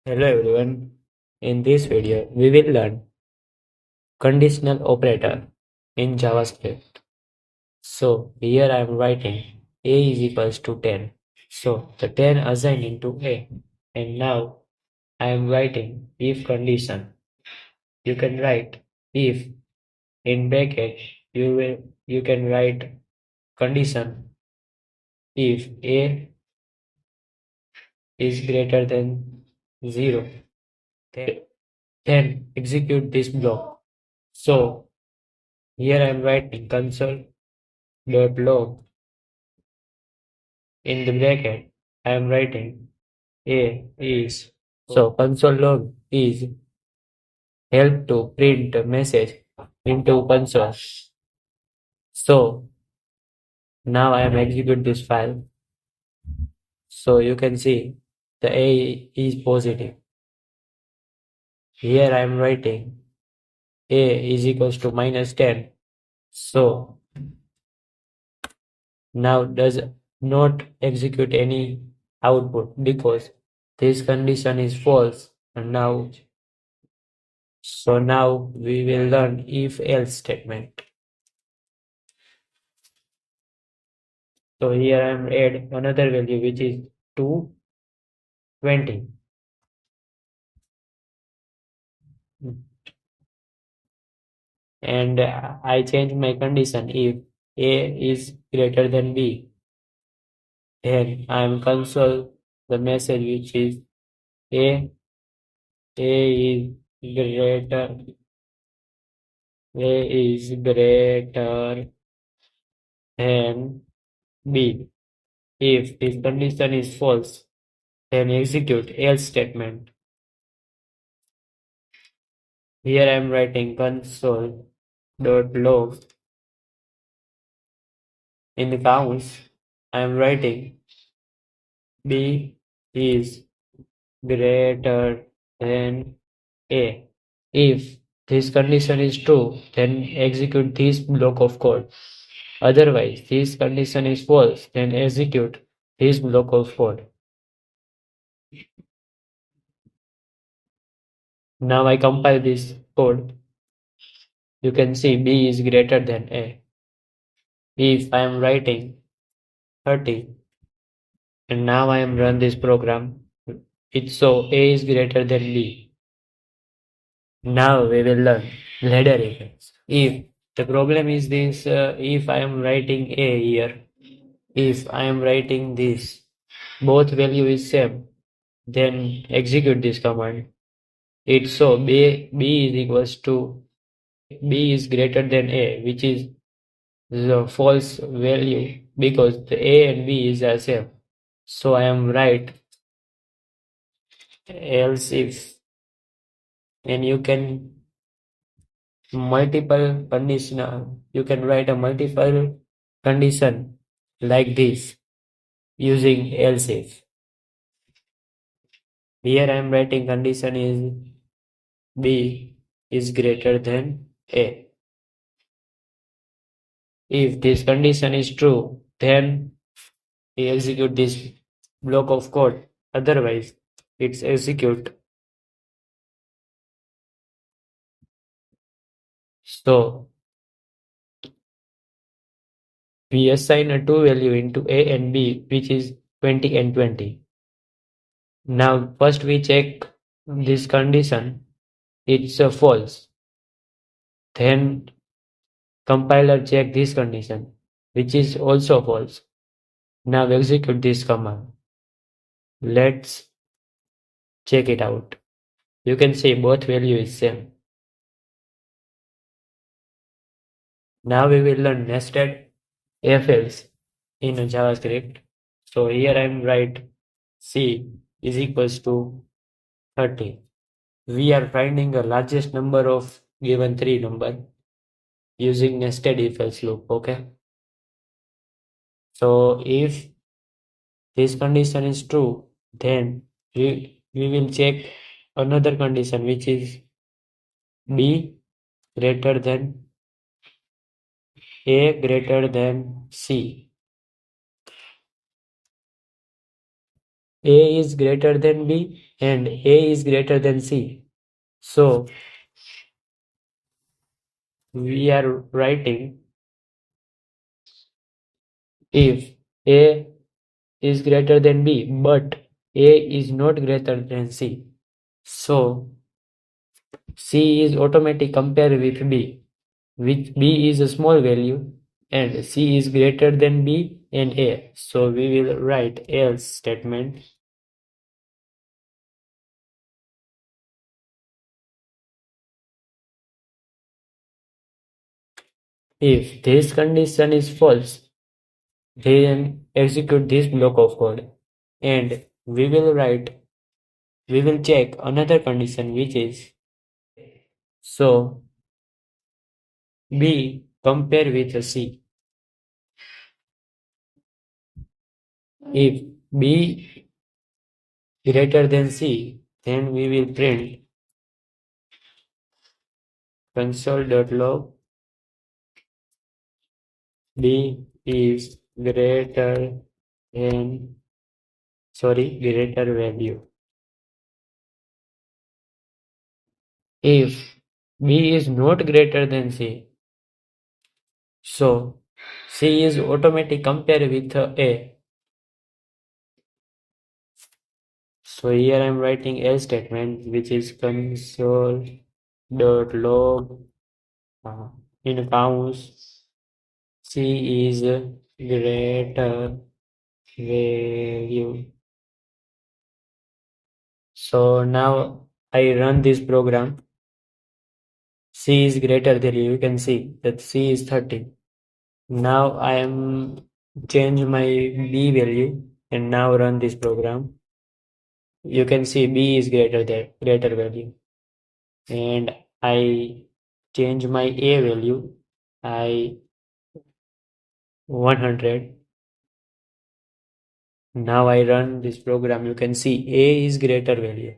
Hello everyone. In this video, we will learn conditional operator in JavaScript. So here I am writing a is equals to 10. So the 10 assigned into a. And now I am writing if condition. You can write if in bracket you can write condition if a is greater than 0. Then execute this block. So here I am writing console.log. In the bracket, I am writing a is. So console log is help to print the message into console. So now I am execute this file. So you can see the a is positive. Here I am writing a is equals to minus 10. So now does not execute any output because this condition is false. And now we will learn if else statement. So here I am add another value which is 220. And I change my condition if a is greater than b. Then I am console the message which is a a is greater a is greater than b. If this condition is false, then execute else statement. Here I am writing console.log. In the counts, I am writing b is greater than a. If this condition is true, then execute this block of code. Otherwise, this condition is false, then execute this block of code. Now I compile this code. You can see b is greater than a. If I am writing 30 and now I am run this program, it's so a is greater than b. Now we will learn ladder effects. If the problem is this, if I am writing a here, if I am writing this, both value is same, then execute this command. It's so b is equals to b is greater than a, which is the false value because the a and b is the same. So I am right else if, and you can multiple conditional, you can write a multiple condition like this using else if. Here I am writing condition is b is greater than a. If this condition is true, then we execute this block of code. Otherwise, it's execute. So we assign a two value into a and b, which is 20 and 20. Now first we check this condition. It's a false. Then compiler check this condition, which is also false. Now execute this command. Let's check it out. You can see both value is same. Now we will learn nested if else in a JavaScript. So here I am write C is equals to 30. We are finding the largest number of given three number using nested if else loop. Okay. So if this condition is true, then we will check another condition which is b greater than a greater than c. A is greater than b, and A is greater than C. So we are writing if A is greater than B, but A is not greater than C. So C is automatic compare with B, which B is a small value and C is greater than B and A. So we will write else statement. If this condition is false, then execute this block of code and we will check another condition which is A. So B compare with C. If B greater than C, then we will print console.log B is greater than greater value. If B is not greater than C, so C is automatic compare with A. So here I am writing else statement which is console.log in counts C is greater value. So now I run this program. C is greater than you can see that C is 30. Now I am change my B value and now run this program. You can see B is greater value and I change my A value. I 100. Now I run this program. You can see A is greater value.